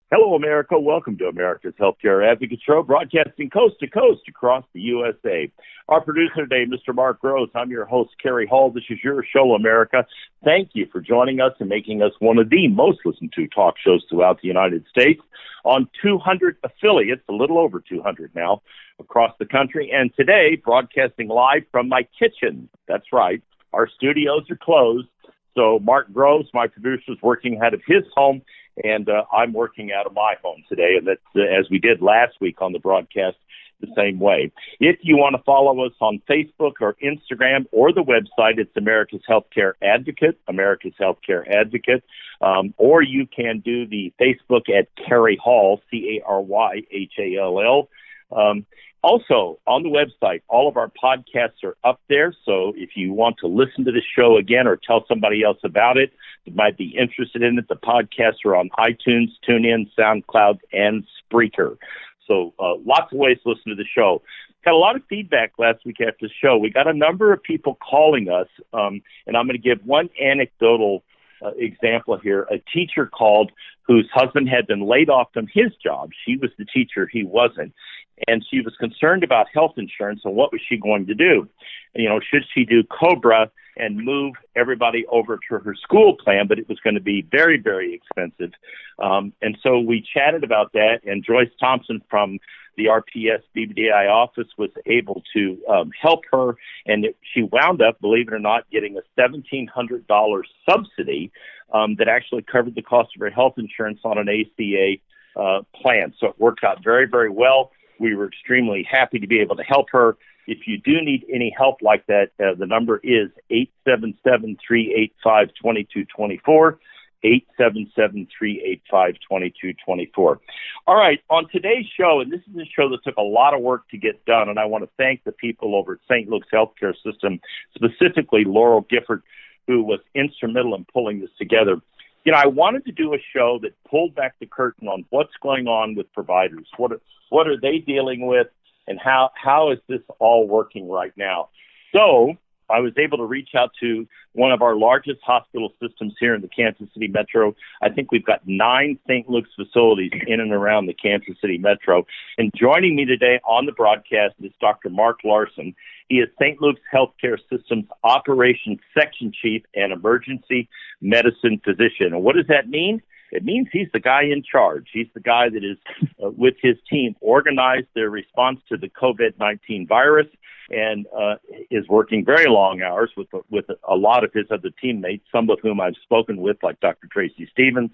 Hello, America. Welcome to America's Healthcare Advocate Show, broadcasting coast to coast across the USA. Our producer today, Mr. Mark Gross. I'm your host, Kerry Hall. This is your show, America. Thank you for joining us and making us one of the most listened to talk shows throughout the United States on 200 affiliates, a little over 200 now, across the country. And today, broadcasting live from my kitchen. That's right. Our studios are closed. So Mark Gross, my producer, is working out of his home, and I'm working out of my home today. And that's as we did last week on the broadcast, the same way. If you want to follow us on Facebook or Instagram or the website, it's America's Healthcare Advocate, America's Healthcare Advocate, or you can do the Facebook at Kerry Hall, Caryhall. Also, on the website, all of our podcasts are up there. So if you want to listen to the show again or tell somebody else about it that might be interested in it, the podcasts are on iTunes, TuneIn, SoundCloud, and Spreaker. So lots of ways to listen to the show. Got a lot of feedback last week after the show. We got a number of people calling us, and I'm going to give one anecdotal example here. A teacher called whose husband had been laid off from his job. She was the teacher, he wasn't. And she was concerned about health insurance and what was she going to do? You know, should she do COBRA and move everybody over to her school plan, but it was going to be very, very expensive. And so we chatted about that, and Joyce Thompson from the RPS BBDI office was able to help her, and she wound up, believe it or not, getting a $1,700 subsidy that actually covered the cost of her health insurance on an ACA plan. So it worked out very, very well. We were extremely happy to be able to help her. If you do need any help like that, the number is 877-385-2224, 877-385-2224. All right, on today's show, and this is a show that took a lot of work to get done, and I want to thank the people over at St. Luke's Healthcare System, specifically Laurel Gifford, who was instrumental in pulling this together. You know, I wanted to do a show that pulled back the curtain on what's going on with providers. What are they dealing with, and how is this all working right now? So I was able to reach out to one of our largest hospital systems here in the Kansas City Metro. I think we've got 9 St. Luke's facilities in and around the Kansas City Metro. And joining me today on the broadcast is Dr. Mark Larson. He is St. Luke's Healthcare System's Operations Section Chief and Emergency Medicine Physician. And what does that mean? It means he's the guy in charge. He's the guy that is, with his team, organized their response to the COVID-19 virus and is working very long hours with a lot of his other teammates, some of whom I've spoken with, like Dr. Tracy Stevens,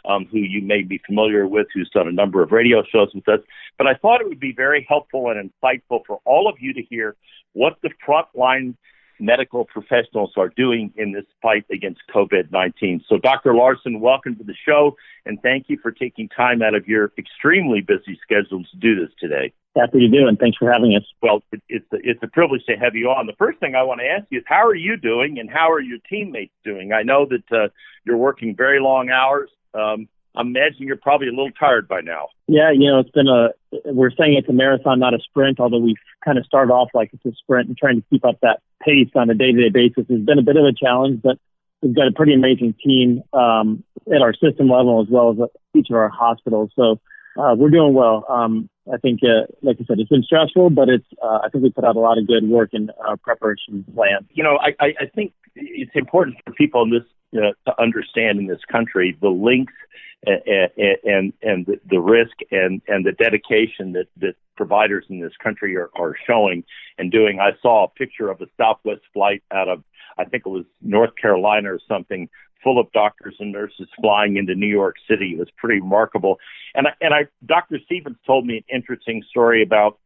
who you may be familiar with, who's done a number of radio shows with us. But I thought it would be very helpful and insightful for all of you to hear what the frontline medical professionals are doing in this fight against COVID-19. So, Dr. Larson, welcome to the show, and thank you for taking time out of your extremely busy schedule to do this today. Happy to do, and thanks for having us. Well, it's a privilege to have you on. The first thing I want to ask you is, how are you doing, and how are your teammates doing? I know that you're working very long hours. I'm imagining you're probably a little tired by now. Yeah, you know, we're saying it's a marathon, not a sprint, although we've kind of started off like it's a sprint, and trying to keep up that pace on a day-to-day basis has been a bit of a challenge, but we've got a pretty amazing team at our system level as well as each of our hospitals. So we're doing well. I think, like I said, it's been stressful, but I think we put out a lot of good work in our preparation plan. You know, I think it's important for people in this to understand in this country the links and the risk and the dedication that providers in this country are showing and doing. I saw a picture of a Southwest flight out of, I think it was North Carolina or something, full of doctors and nurses flying into New York City. It was pretty remarkable. And Dr. Stevens told me an interesting story about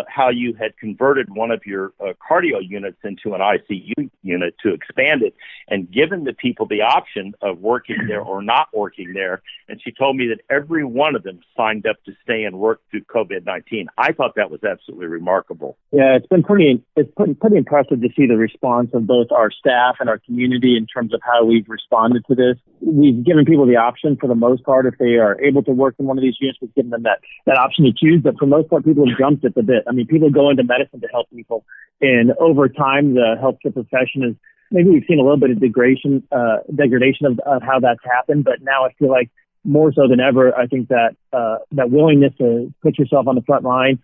how you had converted one of your cardio units into an ICU unit to expand it and given the people the option of working there or not working there. And she told me that every one of them signed up to stay and work through COVID-19. I thought that was absolutely remarkable. Yeah, it's been pretty impressive to see the response of both our staff and our community in terms of how we've responded to this. We've given people the option for the most part. If they are able to work in one of these units, we've given them that option to choose. But for the most part, people have jumped at the bit. I mean, people go into medicine to help people. And over time, the healthcare profession is, maybe we've seen a little bit of degradation of how that's happened. But now I feel like more so than ever, I think that that willingness to put yourself on the front line,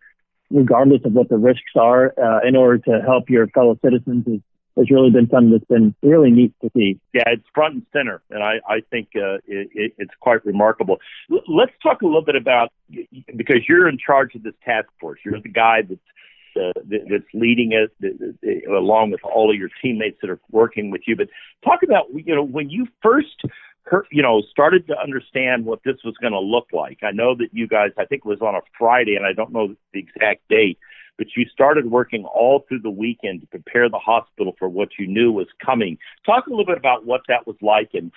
regardless of what the risks are, in order to help your fellow citizens has really been something that's been really neat to see. Yeah, it's front and center, and I think it's quite remarkable. Let's talk a little bit about, because you're in charge of this task force. You're the guy that's leading it, along with all of your teammates that are working with you. But talk about, when you first started to understand what this was going to look like. I know that you guys, I think it was on a Friday, and I don't know the exact date, but you started working all through the weekend to prepare the hospital for what you knew was coming. Talk a little bit about what that was like and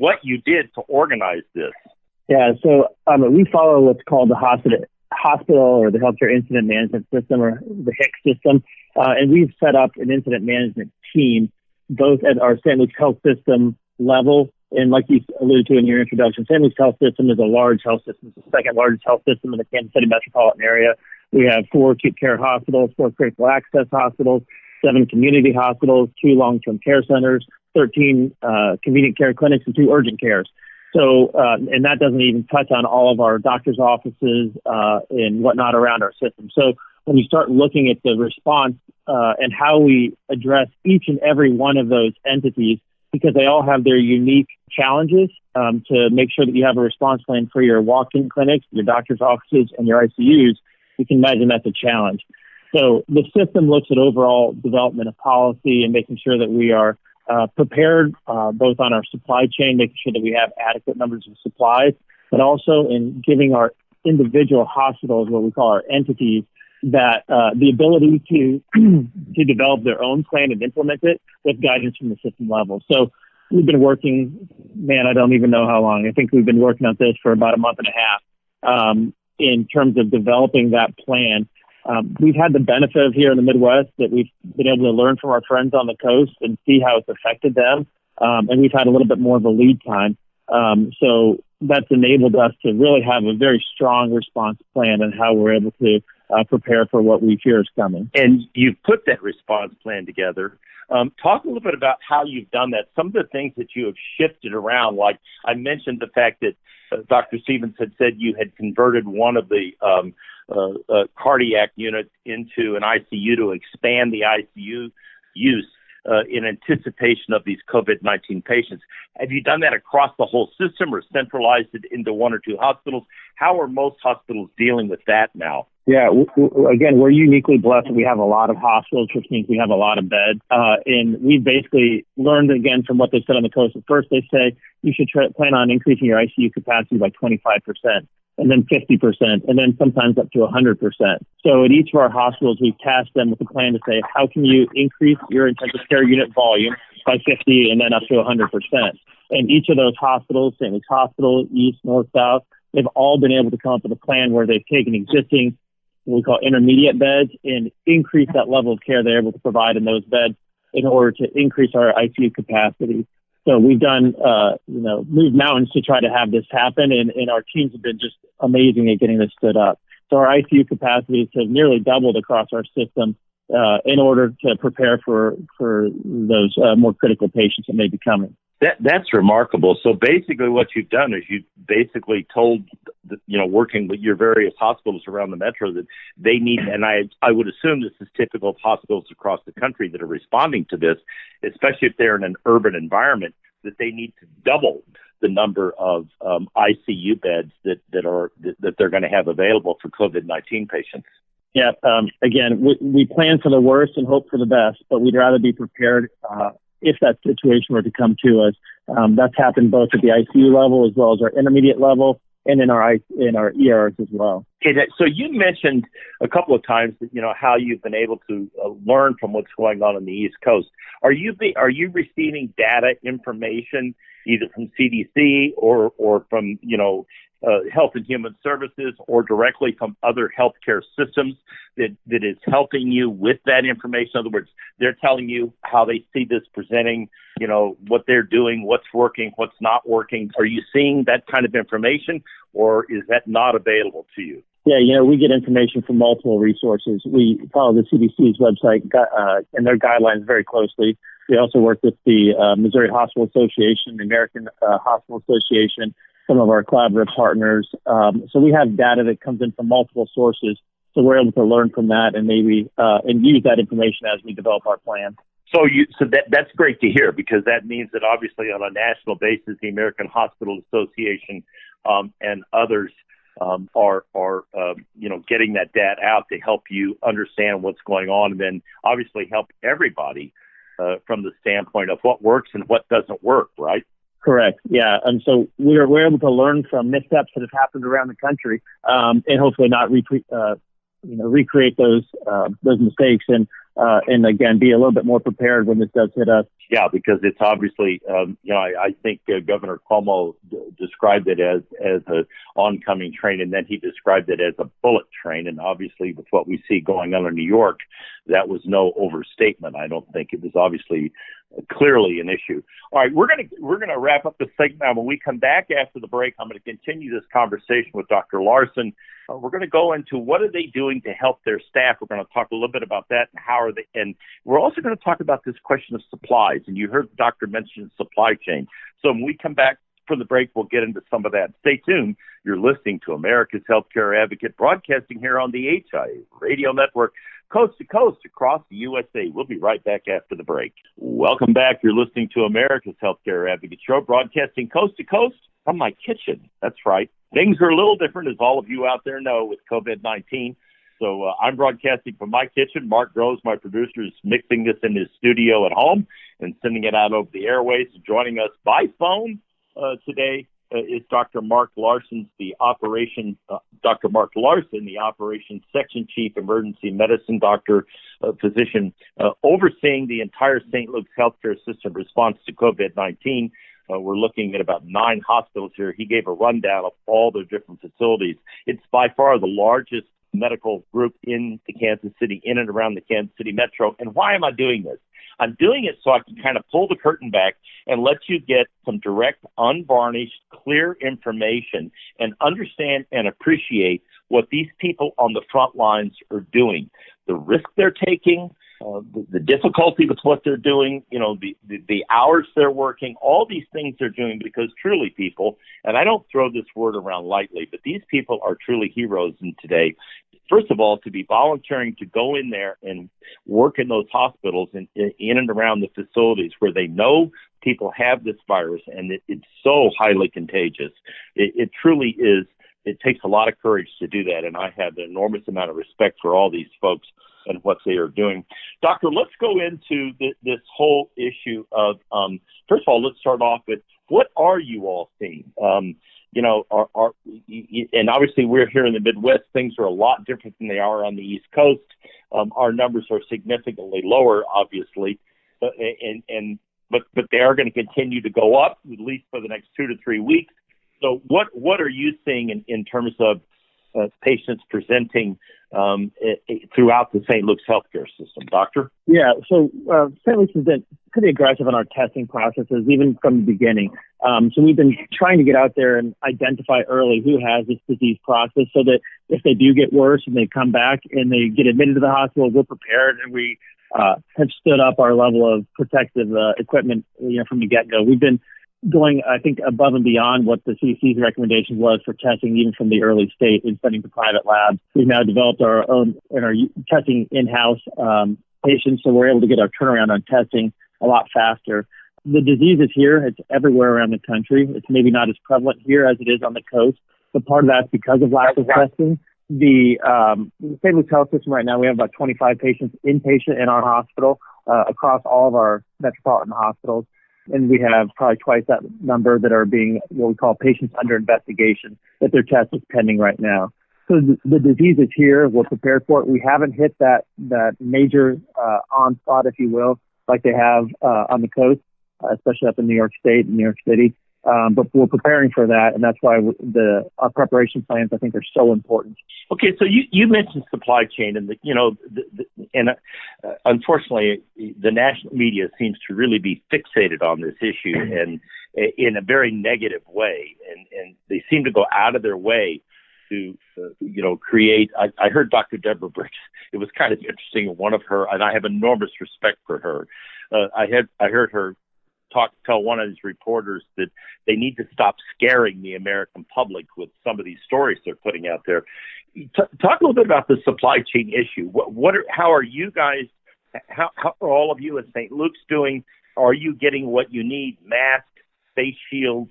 what you did to organize this. Yeah, so we follow what's called the hospital or the Healthcare Incident Management System, or the HIC system, and we've set up an incident management team both at our St. Luke's Health System level. And like you alluded to in your introduction, St. Luke's Health System is a large health system. It's the second largest health system in the Kansas City metropolitan area. We have 4 acute care hospitals, 4 critical access hospitals, 7 community hospitals, 2 long-term care centers, 13 convenient care clinics, and 2 urgent cares. So, and that doesn't even touch on all of our doctors' offices and whatnot around our system. So when you start looking at the response and how we address each and every one of those entities, because they all have their unique challenges, to make sure that you have a response plan for your walk-in clinics, your doctor's offices, and your ICUs, you can imagine that's a challenge. So the system looks at overall development of policy and making sure that we are prepared both on our supply chain, making sure that we have adequate numbers of supplies, but also in giving our individual hospitals, what we call our entities, that the ability to to develop their own plan and implement it with guidance from the system level. So we've been working, I don't even know how long. I think we've been working on this for about a month and a half in terms of developing that plan. We've had the benefit of here in the Midwest that we've been able to learn from our friends on the coast and see how it's affected them. And we've had a little bit more of a lead time. So that's enabled us to really have a very strong response plan and how we're able to prepare for what we fear is coming. And you've put that response plan together. Talk a little bit about how you've done that. Some of the things that you have shifted around, like I mentioned the fact that Dr. Stevens had said you had converted one of the cardiac units into an ICU to expand the ICU use in anticipation of these COVID-19 patients. Have you done that across the whole system or centralized it into 1 or 2 hospitals? How are most hospitals dealing with that now? Yeah, again, we're uniquely blessed. We have a lot of hospitals, which means we have a lot of beds. And we've basically learned, again, from what they said on the coast. At first, they say you should plan on increasing your ICU capacity by 25%, and then 50%, and then sometimes up to 100%. So at each of our hospitals, we've tasked them with a plan to say, how can you increase your intensive care unit volume by 50 and then up to 100%? And each of those hospitals, St. Luke's Hospital, East, North, South, they've all been able to come up with a plan where they've taken existing what we call intermediate beds and increase that level of care they're able to provide in those beds in order to increase our ICU capacity. So we've done, moved mountains to try to have this happen, and our teams have been just amazing at getting this stood up. So our ICU capacities have nearly doubled across our system in order to prepare for those more critical patients that may be coming. That's remarkable. So basically what you've done is you've basically told, working with your various hospitals around the metro that they need, and I would assume this is typical of hospitals across the country that are responding to this, especially if they're in an urban environment, that they need to double the number of ICU beds that they're going to have available for COVID-19 patients. Yeah. Again, we plan for the worst and hope for the best, but we'd rather be prepared if that situation were to come to us. That's happened both at the ICU level as well as our intermediate level and in our ERs as well. Okay, so you mentioned a couple of times that, how you've been able to learn from what's going on the East Coast. Are you receiving data, information, either from CDC or from, Health and Human Services or directly from other healthcare systems that is helping you with that information? In other words, they're telling you how they see this presenting, what they're doing, what's working, what's not working. Are you seeing that kind of information, or is that not available to you? Yeah, we get information from multiple resources. We follow the CDC's website and their guidelines very closely. We also work with the Missouri Hospital Association, the American Hospital Association, some of our collaborative partners. So we have data that comes in from multiple sources. So we're able to learn from that and maybe and use that information as we develop our plan. So that's great to hear, because that means that obviously on a national basis, the American Hospital Association and others are getting that data out to help you understand what's going on, and then obviously help everybody from the standpoint of what works and what doesn't work, right? Correct. Yeah. And so we're able to learn from missteps that have happened around the country, and hopefully not recreate those mistakes, and again, be a little bit more prepared when this does hit us. Yeah, because it's obviously, I think Governor Cuomo described it as an oncoming train, and then he described it as a bullet train. And obviously, with what we see going on in New York, that was no overstatement. I don't think it was obviously clearly an issue. All right, we're gonna wrap up the segment now. When we come back after the break, I'm going to continue this conversation with Dr. Larson. We're going to go into what are they doing to help their staff. We're going to talk a little bit about that and how are they, and we're also going to talk about this question of supplies. And you heard the doctor mention supply chain. So when we come back from the break, we'll get into some of that. Stay tuned. You're listening to America's Healthcare Advocate, broadcasting here on the HIA Radio Network, coast to coast across the USA. We'll be right back after the break. Welcome back. You're listening to America's Healthcare Advocate Show, broadcasting coast to coast from my kitchen. That's right. Things are a little different, as all of you out there know, with COVID-19. So I'm broadcasting from my kitchen. Mark Groves, my producer, is mixing this in his studio at home and sending it out over the airways. Joining us by phone today is Dr. Mark Larson, the Operations Section Chief, Emergency Medicine Doctor, physician, overseeing the entire St. Luke's healthcare system response to COVID-19. We're looking at about 9 hospitals here. He gave a rundown of all the different facilities. It's by far the largest medical group in and around the Kansas City metro. And why am I doing this? I'm doing it so I can kind of pull the curtain back and let you get some direct, unvarnished, clear information and understand and appreciate what these people on the front lines are doing, the risk they're taking, the difficulty with what they're doing, the hours they're working, all these things they're doing, because truly people, and I don't throw this word around lightly, but these people are truly heroes in today. First of all, to be volunteering to go in there and work in those hospitals and in and around the facilities where they know people have this virus and it's so highly contagious. It truly is. It takes a lot of courage to do that, and I have an enormous amount of respect for all these folks and what they are doing. Doctor, let's go into this whole issue of, first of all, let's start off with, what are you all seeing? And obviously we're here in the Midwest. Things are a lot different than they are on the East Coast. Our numbers are significantly lower, obviously, but they are going to continue to go up at least for the next 2 to 3 weeks. So what are you seeing in terms of patients presenting throughout the St. Luke's healthcare system, Doctor? Yeah, so St. Luke's has been pretty aggressive on our testing processes, even from the beginning. So we've been trying to get out there and identify early who has this disease process, so that if they do get worse and they come back and they get admitted to the hospital, we're prepared, and we have stood up our level of protective equipment from the get-go. We've been going, I think, above and beyond what the CDC's recommendation was for testing, even from the early state, in sending to private labs. We've now developed our own and are testing in-house patients, so we're able to get our turnaround on testing a lot faster. The disease is here. It's everywhere around the country. It's maybe not as prevalent here as it is on the coast, but part of that's because of lack of testing. The St. Luke's Health System right now, we have about 25 patients inpatient in our hospital across all of our metropolitan hospitals. And we have probably twice that number that are being what we call patients under investigation, that their test is pending right now. So the disease is here. We're prepared for it. We haven't hit that major onslaught, if you will, like they have on the coast, especially up in New York State and New York City. But we're preparing for that, and that's why our preparation plans, I think, are so important. Okay, so you mentioned supply chain, and unfortunately, the national media seems to really be fixated on this issue, and in a very negative way, and they seem to go out of their way to create. I heard Dr. Deborah Birx. It was kind of interesting. One of her, and I have enormous respect for her. I heard her tell one of his reporters that they need to stop scaring the American public with some of these stories they're putting out there. Talk a little bit about the supply chain issue. How are you guys, how are all of you at St. Luke's doing? Are you getting what you need? Masks, face shields,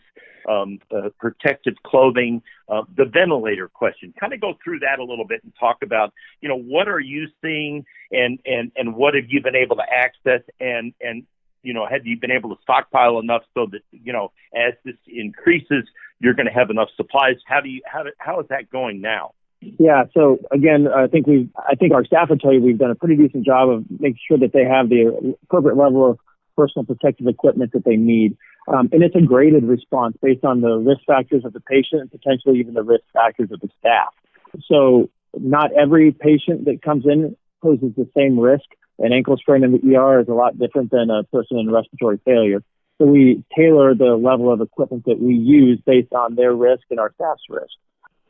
protective clothing, the ventilator question. Kind of go through that a little bit and talk about, what are you seeing and what have you been able to access and have you been able to stockpile enough so that, as this increases, you're going to have enough supplies? How is that going now? Yeah. So again, I think our staff would tell you we've done a pretty decent job of making sure that they have the appropriate level of personal protective equipment that they need. And it's a graded response based on the risk factors of the patient and potentially even the risk factors of the staff. So not every patient that comes in poses the same risk. An ankle sprain in the ER is a lot different than a person in respiratory failure. So we tailor the level of equipment that we use based on their risk and our staff's risk.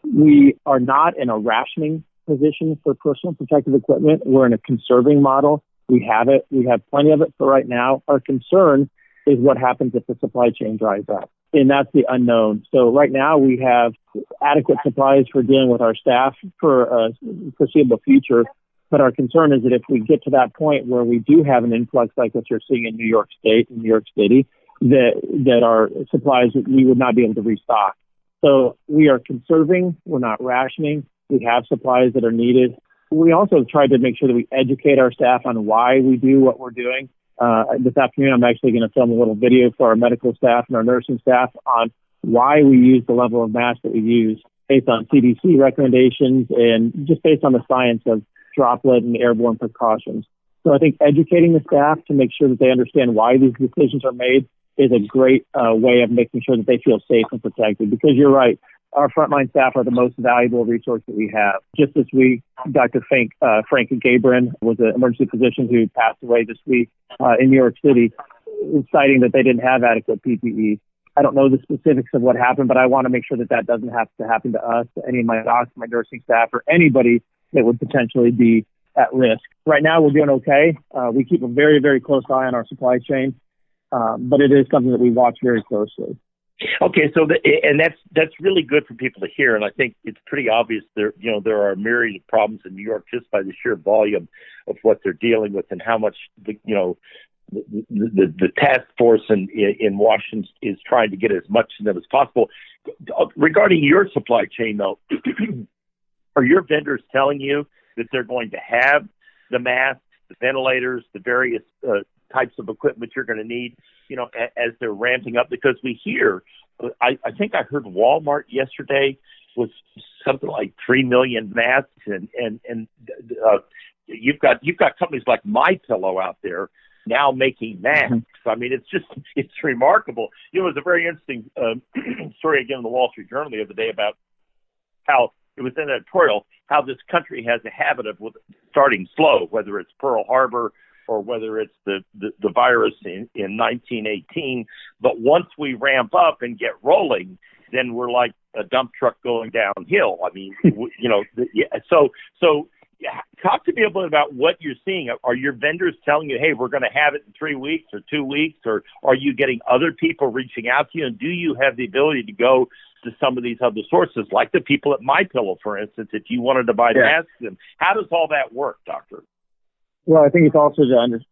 We are not in a rationing position for personal protective equipment. We're in a conserving model. We have it. We have plenty of it for right now. Our concern is what happens if the supply chain dries up. And that's the unknown. So right now we have adequate supplies for dealing with our staff for a foreseeable future. But our concern is that if we get to that point where we do have an influx like what you're seeing in New York State and New York City, that our supplies, we would not be able to restock. So we are conserving. We're not rationing. We have supplies that are needed. We also tried to make sure that we educate our staff on why we do what we're doing. This afternoon, I'm actually going to film a little video for our medical staff and our nursing staff on why we use the level of masks that we use based on CDC recommendations and just based on the science of droplet and airborne precautions. So I think educating the staff to make sure that they understand why these decisions are made is a great way of making sure that they feel safe and protected. Because you're right, our frontline staff are the most valuable resource that we have. Just this week, Dr. Frank Gabrin was an emergency physician who passed away this week in New York City, citing that they didn't have adequate PPE. I don't know the specifics of what happened, but I want to make sure that that doesn't have to happen to us, to any of my docs, my nursing staff, or anybody that would potentially be at risk. Right now, we're doing okay. We keep a very, very close eye on our supply chain, but it is something that we watch very closely. Okay, so that's really good for people to hear, and I think it's pretty obvious there are a myriad of problems in New York just by the sheer volume of what they're dealing with and how much the task force in Washington is trying to get as much of them as possible. Regarding your supply chain, though, are your vendors telling you that they're going to have the masks, the ventilators, the various types of equipment you're going to need, as they're ramping up? Because we hear, I think I heard Walmart yesterday was something like 3 million masks, and you've got companies like MyPillow out there now making masks. I mean, it's remarkable. It was a very interesting story again in the Wall Street Journal the other day about how it was an editorial, how this country has a habit of starting slow, whether it's Pearl Harbor or whether it's the virus in 1918. But once we ramp up and get rolling, then we're like a dump truck going downhill. I mean, So talk to me a bit about what you're seeing. Are your vendors telling you, hey, we're going to have it in 3 weeks or 2 weeks, or are you getting other people reaching out to you? And do you have the ability to go to some of these other sources, like the people at MyPillow, for instance, if you wanted to buy masks? And how does all that work, Doctor? Well, I think it's also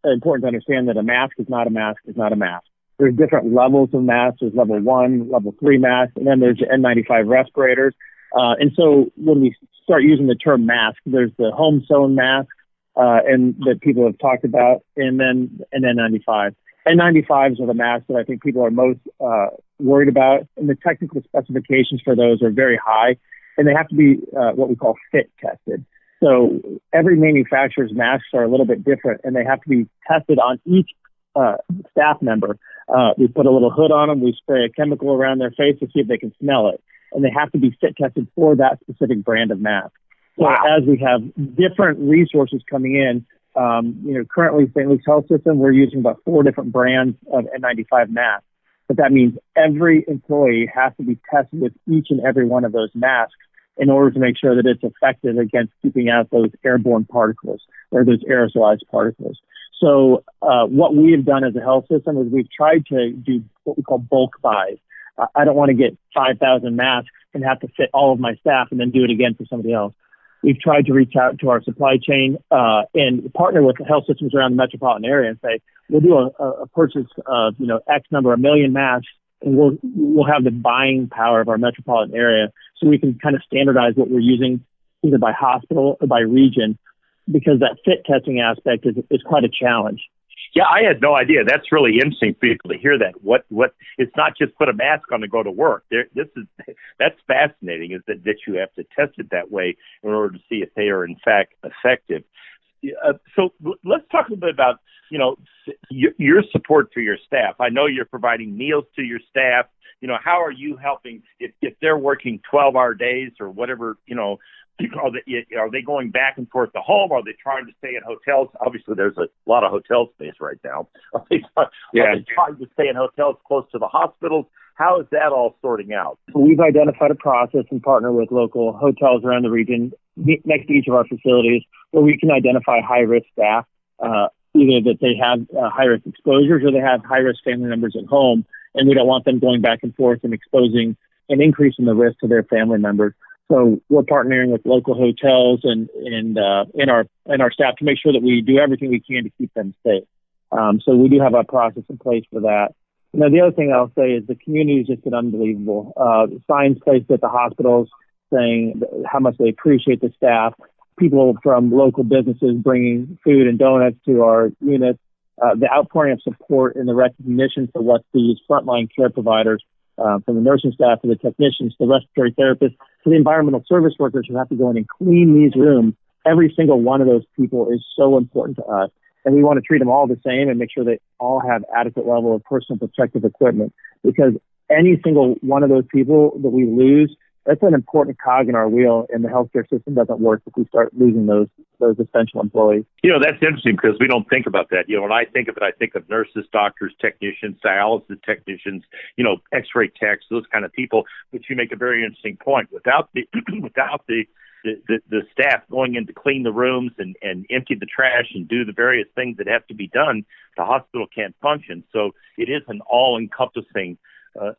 important to understand that a mask is not a mask is not a mask. There's different levels of masks. There's level 1, level 3 masks, and then there's the N95 respirators. And so when we start using the term mask, there's the home sewn mask and that people have talked about, and then N95. N95s are the masks that I think people are most worried about, and the technical specifications for those are very high, and they have to be what we call fit tested. So every manufacturer's masks are a little bit different, and they have to be tested on each staff member. We put a little hood on them. We spray a chemical around their face to see if they can smell it, and they have to be fit tested for that specific brand of mask. So as we have different resources coming in, currently St. Luke's Health System, we're using about 4 different brands of N95 masks. But that means every employee has to be tested with each and every one of those masks in order to make sure that it's effective against keeping out those airborne particles or those aerosolized particles. So what we have done as a health system is we've tried to do what we call bulk buys. I don't want to get 5,000 masks and have to fit all of my staff and then do it again for somebody else. We've tried to reach out to our supply chain and partner with the health systems around the metropolitan area and say, we'll do a purchase of, X number, 1 million masks, and we'll have the buying power of our metropolitan area so we can kind of standardize what we're using either by hospital or by region, because that fit testing aspect is quite a challenge. Yeah, I had no idea. That's really interesting for people to hear that. What it's not just put a mask on and go to work. That's fascinating. Is that you have to test it that way in order to see if they are in fact effective. So let's talk a little bit about your support for your staff. I know you're providing meals to your staff. How are you helping if they're working 12-hour days or whatever? Are they going back and forth to home? Are they trying to stay in hotels? Obviously, there's a lot of hotel space right now. Are they trying to stay in hotels close to the hospitals? How is that all sorting out? We've identified a process and partner with local hotels around the region next to each of our facilities where we can identify high-risk staff, either that they have high-risk exposures or they have high-risk family members at home, and we don't want them going back and forth and exposing and increasing the risk to their family members. So we're partnering with local hotels and our staff to make sure that we do everything we can to keep them safe. So we do have a process in place for that. The other thing I'll say is the community has just been unbelievable. Signs placed at the hospitals saying how much they appreciate the staff. People from local businesses bringing food and donuts to our units. The outpouring of support and the recognition for what these frontline care providers, from the nursing staff to the technicians, to the respiratory therapists, to the environmental service workers who have to go in and clean these rooms. Every single one of those people is so important to us. And we want to treat them all the same and make sure they all have adequate level of personal protective equipment, because any single one of those people that we lose, that's an important cog in our wheel, and the healthcare system doesn't work if we start losing those essential employees. That's interesting because we don't think about that. When I think of it, I think of nurses, doctors, technicians, dialysis technicians, X-ray techs, those kind of people. But you make a very interesting point. Without the staff going in to clean the rooms and empty the trash and do the various things that have to be done, the hospital can't function. So it is an all-encompassing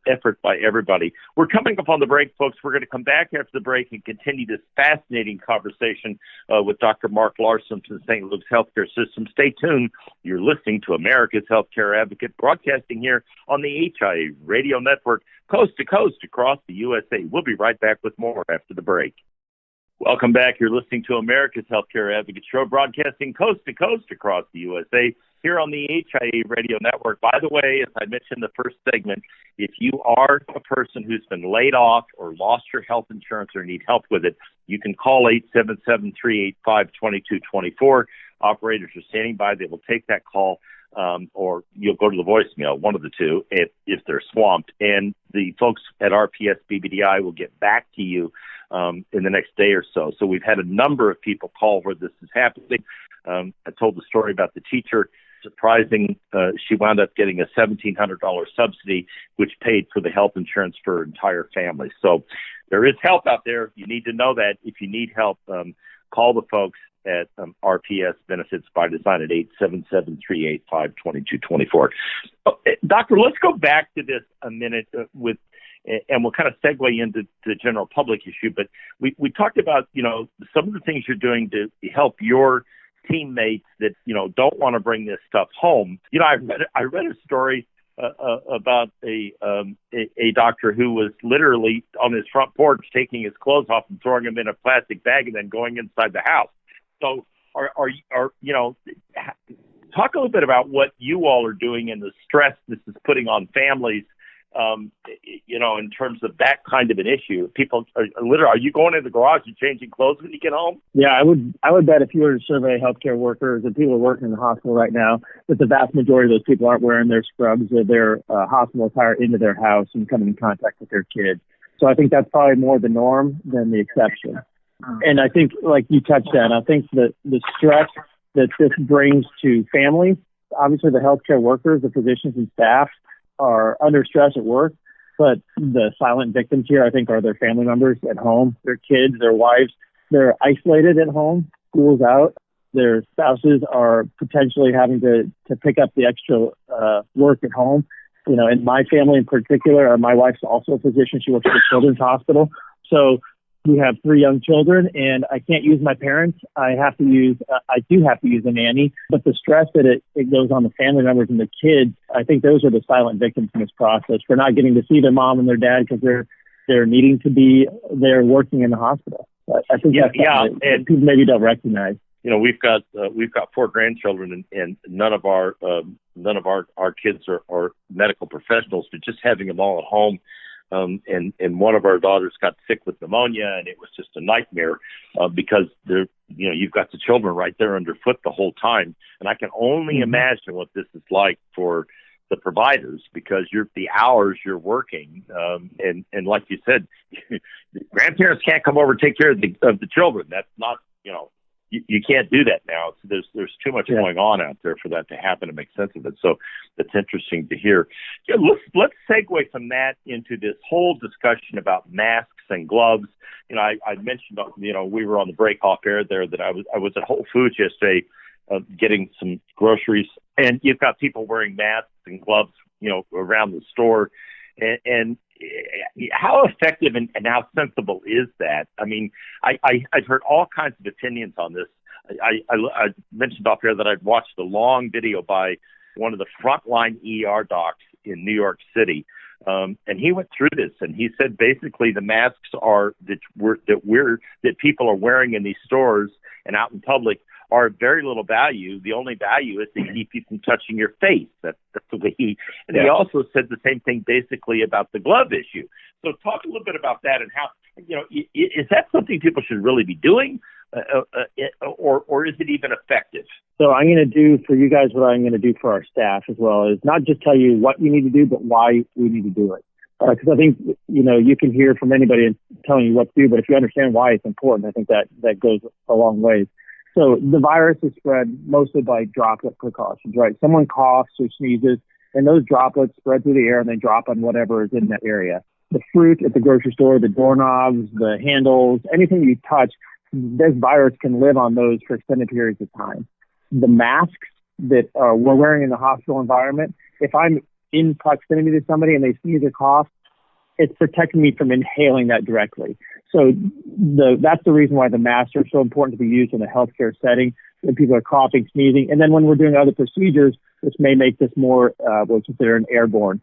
effort by everybody. We're coming up on the break, folks. We're going to come back after the break and continue this fascinating conversation with Dr. Mark Larson from the St. Luke's Healthcare System. Stay tuned. You're listening to America's Healthcare Advocate, broadcasting here on the HIA Radio Network, coast to coast across the USA. We'll be right back with more after the break. Welcome back. You're listening to America's Healthcare Advocate Show, broadcasting coast to coast across the USA here on the HIA Radio Network. By the way, as I mentioned in the first segment, if you are a person who's been laid off or lost your health insurance or need help with it, you can call 877-385-2224. Operators are standing by. They will take that call, or you'll go to the voicemail, one of the two, if they're swamped. And the folks at RPS BBDI will get back to you in the next day or so. So we've had a number of people call where this is happening. I told the story about the teacher. Surprising, she wound up getting a $1,700 subsidy, which paid for the health insurance for her entire family. So there is help out there. You need to know that. If you need help, call the folks at RPS Benefits by Design at 877-385-2224. Doctor, let's go back to this a minute and we'll kind of segue into the general public issue. But we talked about, some of the things you're doing to help your teammates that don't want to bring this stuff home. I read a story about a doctor who was literally on his front porch taking his clothes off and throwing them in a plastic bag and then going inside the house. So talk a little bit about what you all are doing and the stress this is putting on families. In terms of that kind of an issue. People are you going in the garage and changing clothes when you get home? Yeah, I would bet if you were to survey healthcare workers and people working in the hospital right now, that the vast majority of those people aren't wearing their scrubs or their hospital attire into their house and coming in contact with their kids. So I think that's probably more the norm than the exception. And I think, like you touched on, I think that the stress that this brings to families, obviously the healthcare workers, the physicians and staff, are under stress at work, but the silent victims here, I think, are their family members at home, their kids, their wives. They're isolated at home, school's out, their spouses are potentially having to pick up the extra work at home. In my family in particular, my wife's also a physician. She works at a children's hospital. So we have 3 young children, and I can't use my parents. I do have to use a nanny. But the stress that it goes on the family members and the kids, I think those are the silent victims in this process for not getting to see their mom and their dad because they're needing to be there working in the hospital. I think that's something that people maybe don't recognize. We've got 4 grandchildren, and none of our kids are medical professionals, but just having them all at home. And one of our daughters got sick with pneumonia, and it was just a nightmare because you've got the children right there underfoot the whole time. And I can only imagine what this is like for the providers because the hours you're working, and like you said, grandparents can't come over and take care of the children. That's not, you can't do that now. So there's too much going on out there for that to happen to make sense of it. So that's interesting to hear. Let's segue from that into this whole discussion about masks and gloves. I mentioned, we were on the break off air there that I was at Whole Foods yesterday getting some groceries, and you've got people wearing masks and gloves, around the store. And how effective and how sensible is that? I mean, I've heard all kinds of opinions on this. I mentioned off here that I'd watched a long video by one of the frontline ER docs in New York City, and he went through this, and he said basically the masks that people are wearing in these stores and out in public are of very little value. The only value is to keep you from touching your face. That's the way he also said the same thing basically about the glove issue. So talk a little bit about that and how, is that something people should really be doing or is it even effective? So I'm going to do for you guys what I'm going to do for our staff as well, is not just tell you what you need to do, but why we need to do it. Because I think, you can hear from anybody telling you what to do, but if you understand why it's important, I think that goes a long way. So the virus is spread mostly by droplet precautions, right? Someone coughs or sneezes, and those droplets spread through the air and they drop on whatever is in that area. The fruit at the grocery store, the doorknobs, the handles, anything you touch, this virus can live on those for extended periods of time. The masks that we're wearing in the hospital environment, if I'm in proximity to somebody and they sneeze or cough, it's protecting me from inhaling that directly. So that's the reason why the masks are so important to be used in a healthcare setting when people are coughing, sneezing. And then when we're doing other procedures, which may make this more, we'll consider an airborne,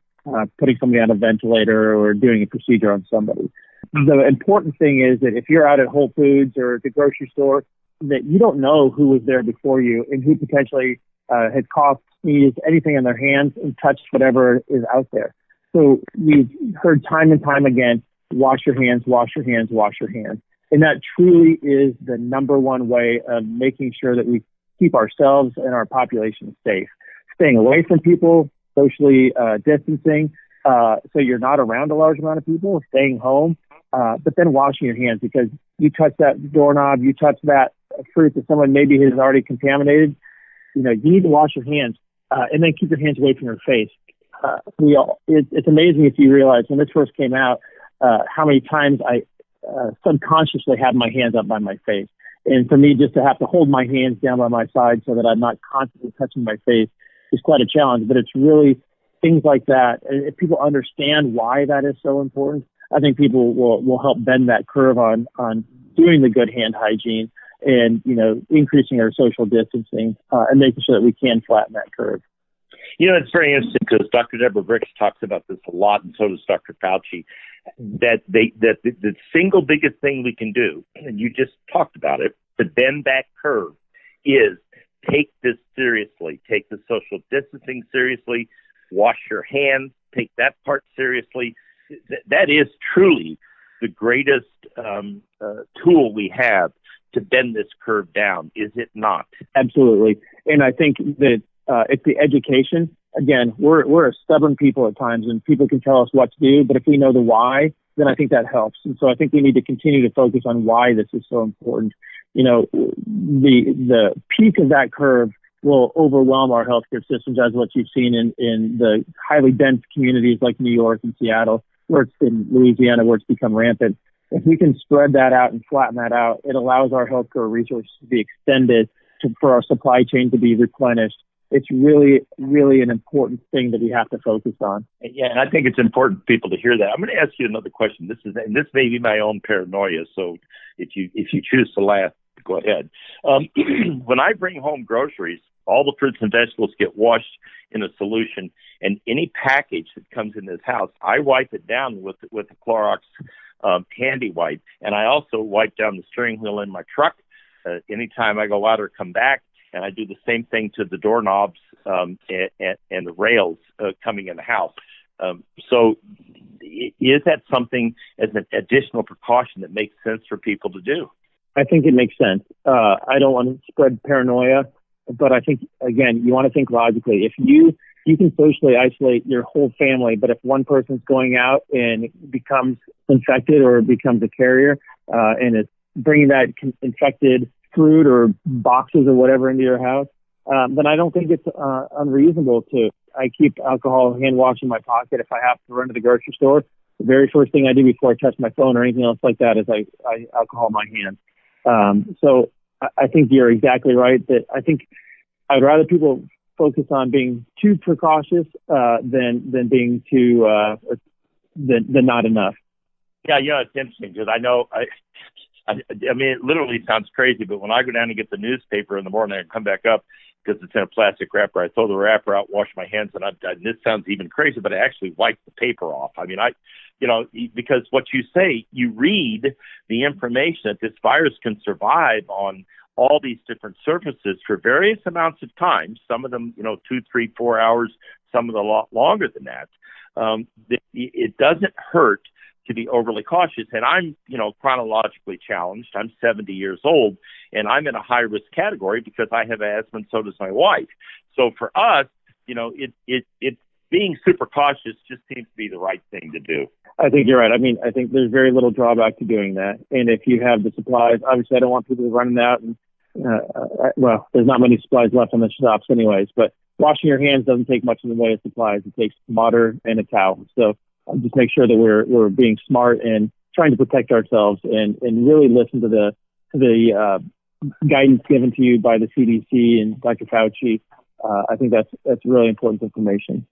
putting somebody on a ventilator or doing a procedure on somebody. The important thing is that if you're out at Whole Foods or the grocery store, that you don't know who was there before you and who potentially had coughed, sneezed, anything in their hands and touched whatever is out there. So we've heard time and time again, wash your hands, wash your hands, wash your hands. And that truly is the number one way of making sure that we keep ourselves and our population safe. Staying away from people, socially distancing, so you're not around a large amount of people, staying home, but then washing your hands because you touch that doorknob, you touch that fruit that someone maybe has already contaminated. You need to wash your hands and then keep your hands away from your face. It's amazing if you realize when this first came out, how many times I subconsciously had my hands up by my face. And for me, just to have to hold my hands down by my side so that I'm not constantly touching my face is quite a challenge. But it's really things like that. And if people understand why that is so important, I think people will help bend that curve on doing the good hand hygiene and, increasing our social distancing and making sure that we can flatten that curve. It's very interesting because Dr. Deborah Birx talks about this a lot, and so does Dr. Fauci, that the single biggest thing we can do, and you just talked about it, to bend that curve is take this seriously. Take the social distancing seriously. Wash your hands. Take that part seriously. That is truly the greatest tool we have to bend this curve down, is it not? Absolutely. And I think that it's the education. Again, we're a stubborn people at times, and people can tell us what to do, but if we know the why, then I think that helps. And so I think we need to continue to focus on why this is so important. The peak of that curve will overwhelm our healthcare systems, as what you've seen in the highly dense communities like New York and Seattle, where it's in Louisiana, where it's become rampant. If we can spread that out and flatten that out, it allows our healthcare resources to be extended for our supply chain to be replenished. It's really, really an important thing that we have to focus on. Yeah, and I think it's important for people to hear that. I'm going to ask you another question. This may be my own paranoia, so if you choose to laugh, go ahead. When I bring home groceries, all the fruits and vegetables get washed in a solution, and any package that comes in this house, I wipe it down with the Clorox handy wipe, and I also wipe down the steering wheel in my truck anytime I go out or come back. And I do the same thing to the doorknobs and the rails coming in the house. So is that something as an additional precaution that makes sense for people to do? I think it makes sense. I don't want to spread paranoia, but I think, again, you want to think logically. If you can socially isolate your whole family, but if one person's going out and becomes infected or becomes a carrier and is bringing that infected fruit or boxes or whatever into your house, then I don't think it's unreasonable I keep alcohol hand wash in my pocket if I have to run to the grocery store. The very first thing I do before I touch my phone or anything else like that is I alcohol my hands. So I think you're exactly right that I think I'd rather people focus on being too precautious than being too than not enough. Yeah, it's interesting because I know I mean, it literally sounds crazy, but when I go down and get the newspaper in the morning and come back up because it's in a plastic wrapper, I throw the wrapper out, wash my hands, and this sounds even crazy, but I actually wipe the paper off. I mean, because what you say, you read the information that this virus can survive on all these different surfaces for various amounts of time, some of them, 2, 3, 4 hours, some of them a lot longer than that. It doesn't hurt to be overly cautious. And I'm, chronologically challenged. I'm 70 years old, and I'm in a high-risk category because I have asthma, and so does my wife. So for us, it being super cautious just seems to be the right thing to do. I think you're right. I mean, I think there's very little drawback to doing that. And if you have the supplies, obviously I don't want people running out and, there's not many supplies left in the shops anyways, but washing your hands doesn't take much in the way of supplies. It takes water and a towel. So just make sure that we're being smart and trying to protect ourselves and really listen to the guidance given to you by the CDC and Dr. Fauci. I think that's really important information.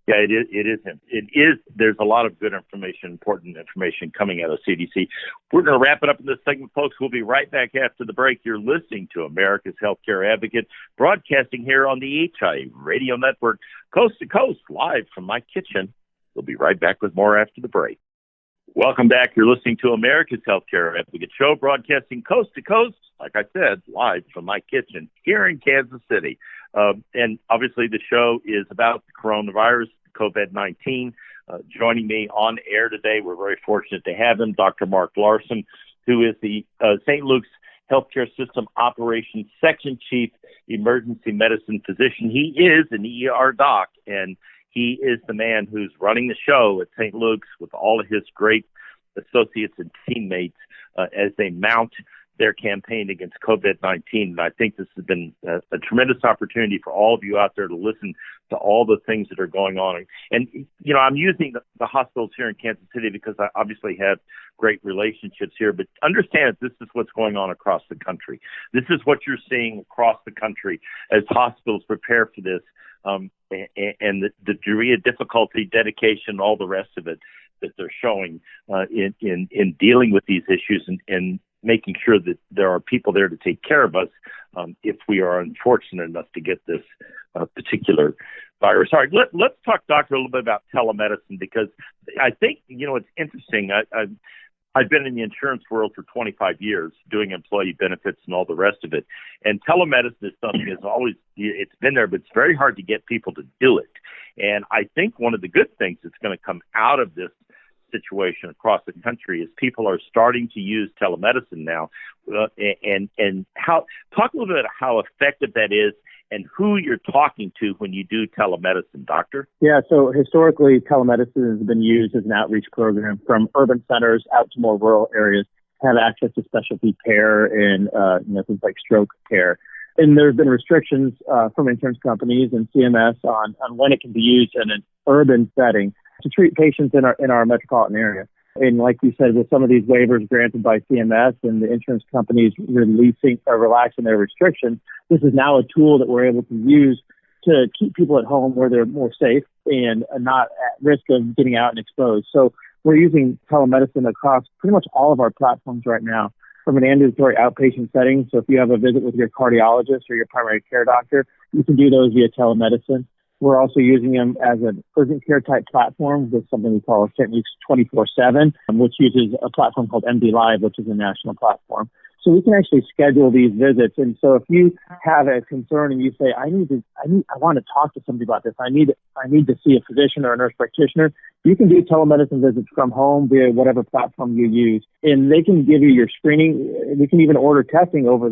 Yeah, it is. There's a lot of good information, important information coming out of CDC. We're going to wrap it up in this segment, folks. We'll be right back after the break. You're listening to America's Healthcare Advocate, broadcasting here on the HIA Radio Network, coast to coast, live from my kitchen. We'll be right back with more after the break. Welcome back. You're listening to America's Healthcare Advocate Show, broadcasting coast to coast, like I said, live from my kitchen here in Kansas City. And obviously the show is about the coronavirus, COVID-19. Joining me on air today, we're very fortunate to have him, Dr. Mark Larson, who is the St. Luke's Healthcare System Operations Section Chief Emergency Medicine Physician. He is an ER doc, and he is the man who's running the show at St. Luke's with all of his great associates and teammates as they mount their campaign against COVID-19. And I think this has been a tremendous opportunity for all of you out there to listen to all the things that are going on. And I'm using the hospitals here in Kansas City because I obviously have great relationships here, but understand that this is what's going on across the country. This is what you're seeing across the country as hospitals prepare for this, and the degree of difficulty, dedication, all the rest of it that they're showing in dealing with these issues and making sure that there are people there to take care of us if we are unfortunate enough to get this particular virus. All right, let's talk, Doctor, a little bit about telemedicine, because I think, it's interesting. I've been in the insurance world for 25 years doing employee benefits and all the rest of it. And telemedicine is something that's always, it's been there, but it's very hard to get people to do it. And I think one of the good things that's going to come out of this situation across the country is people are starting to use telemedicine now, and how talk a little bit about how effective that is and who you're talking to when you do telemedicine, Doctor. Yeah, so historically, telemedicine has been used as an outreach program from urban centers out to more rural areas to have access to specialty care and things like stroke care. And there's been restrictions from insurance companies and CMS on when it can be used in an urban setting to treat patients in our metropolitan area. And like you said, with some of these waivers granted by CMS and the insurance companies releasing or relaxing their restrictions, this is now a tool that we're able to use to keep people at home where they're more safe and not at risk of getting out and exposed. So we're using telemedicine across pretty much all of our platforms right now from an ambulatory outpatient setting. So if you have a visit with your cardiologist or your primary care doctor, you can do those via telemedicine. We're also using them as an urgent care type platform with something we call St. Luke's 24/7, which uses a platform called MD Live, which is a national platform. So we can actually schedule these visits. And so if you have a concern and you say, I want to talk to somebody about this, I need to see a physician or a nurse practitioner, you can do telemedicine visits from home via whatever platform you use. And they can give you your screening. We can even order testing over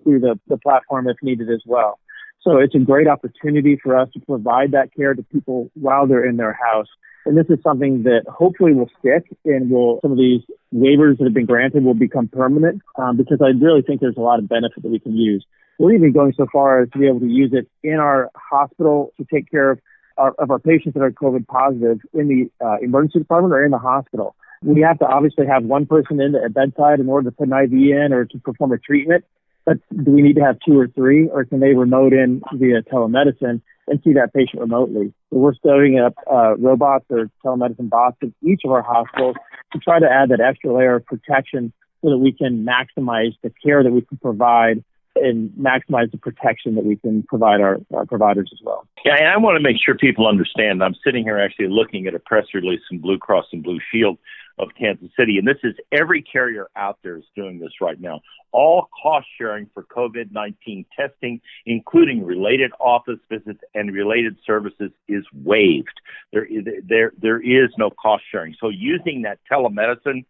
through the platform if needed as well. So it's a great opportunity for us to provide that care to people while they're in their house. And this is something that hopefully will stick and some of these waivers that have been granted will become permanent because I really think there's a lot of benefit that we can use. We're even going so far as to be able to use it in our hospital to take care of our patients that are COVID positive in the emergency department or in the hospital. We have to obviously have one person in at bedside in order to put an IV in or to perform a treatment. But do we need to have 2 or 3, or can they remote in via telemedicine and see that patient remotely? So we're setting up robots or telemedicine bots in each of our hospitals to try to add that extra layer of protection so that we can maximize the care that we can provide and maximize the protection that we can provide our providers as well. Yeah, and I want to make sure people understand. I'm sitting here actually looking at a press release from Blue Cross and Blue Shield of Kansas City, and this is every carrier out there is doing this right now. All cost sharing for COVID-19 testing, including related office visits and related services, is waived. There is no cost sharing. So using that telemedicine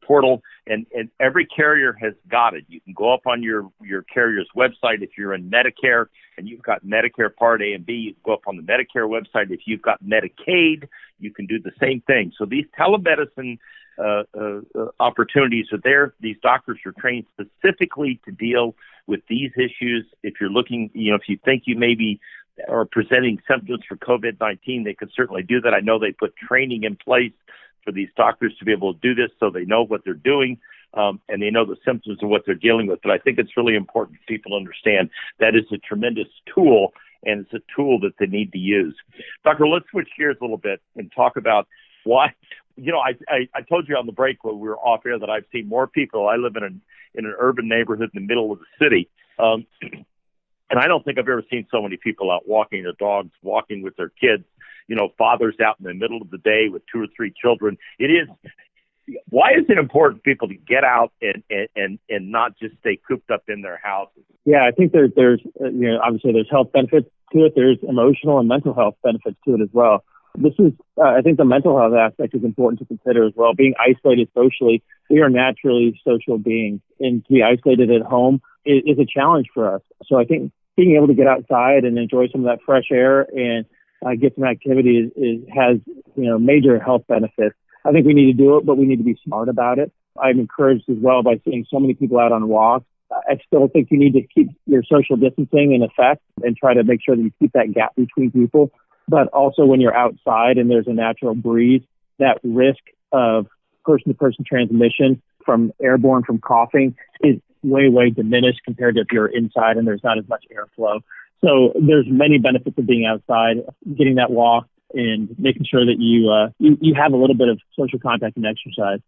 portal, and every carrier has got it. You can go up on your carrier's website if you're in Medicare and you've got Medicare Part A and B. You can go up on the Medicare website. If you've got Medicaid, you can do the same thing. So these telemedicine opportunities are there. These doctors are trained specifically to deal with these issues. If you're looking, if you think you maybe are presenting symptoms for COVID-19, they can certainly do that. I know they put training in place for these doctors to be able to do this so they know what they're doing and they know the symptoms of what they're dealing with. But I think it's really important for people to understand that is a tremendous tool, and it's a tool that they need to use. Doctor, let's switch gears a little bit and talk about why. I told you on the break when we were off air that I've seen more people. I live in an urban neighborhood in the middle of the city. And I don't think I've ever seen so many people out walking their dogs, walking with their kids, fathers out in the middle of the day with 2 or 3 children. Why is it important for people to get out and not just stay cooped up in their houses? Yeah, I think there's obviously there's health benefits to it. There's emotional and mental health benefits to it as well. This is, I think the mental health aspect is important to consider as well. Being isolated socially, we are naturally social beings, and to be isolated at home is a challenge for us. So I think being able to get outside and enjoy some of that fresh air and get some activity has major health benefits. I think we need to do it, but we need to be smart about it. I'm encouraged as well by seeing so many people out on walks. I still think you need to keep your social distancing in effect and try to make sure that you keep that gap between people. But also when you're outside and there's a natural breeze, that risk of person-to-person transmission from airborne, from coughing, is way, way diminished compared to if you're inside and there's not as much airflow. So there's many benefits of being outside, getting that walk and making sure that you have a little bit of social contact and exercise.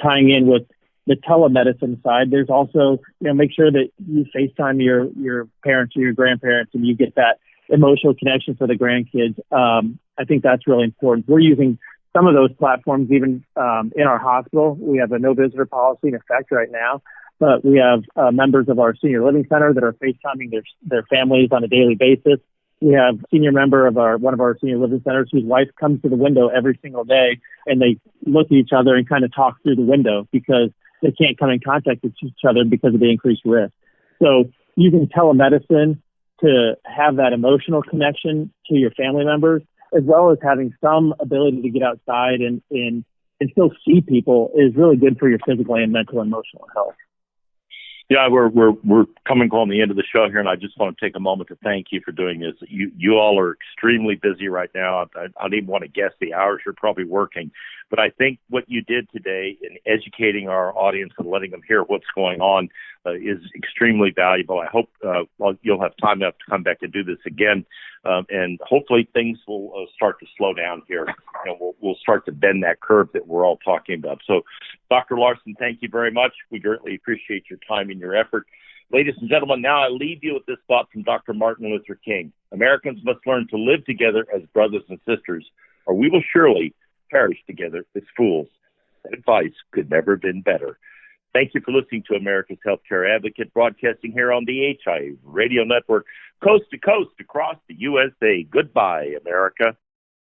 Tying in with the telemedicine side, there's also, make sure that you FaceTime your parents or your grandparents and you get that emotional connection for the grandkids. I think that's really important. We're using some of those platforms even in our hospital. We have a no visitor policy in effect right now, but we have members of our senior living center that are FaceTiming their families on a daily basis. We have a senior member of one of our senior living centers whose wife comes to the window every single day, and they look at each other and kind of talk through the window because they can't come in contact with each other because of the increased risk. So using telemedicine to have that emotional connection to your family members, as well as having some ability to get outside and still see people, is really good for your physical and mental and emotional health. Yeah, we're coming on the end of the show here, and I just want to take a moment to thank you for doing this. You all are extremely busy right now. I don't even want to guess the hours you're probably working. But I think what you did today in educating our audience and letting them hear what's going on is extremely valuable. I hope you'll have time enough to come back and do this again, and hopefully things will start to slow down here, and we'll start to bend that curve that we're all talking about. So, Dr. Larson, thank you very much. We greatly appreciate your time and your effort. Ladies and gentlemen, now I leave you with this thought from Dr. Martin Luther King. Americans must learn to live together as brothers and sisters, or we will surely perish together as fools. That advice could never have been better. Thank you for listening to America's Healthcare Advocate, broadcasting here on the HIA Radio Network, coast to coast across the USA. Goodbye, America.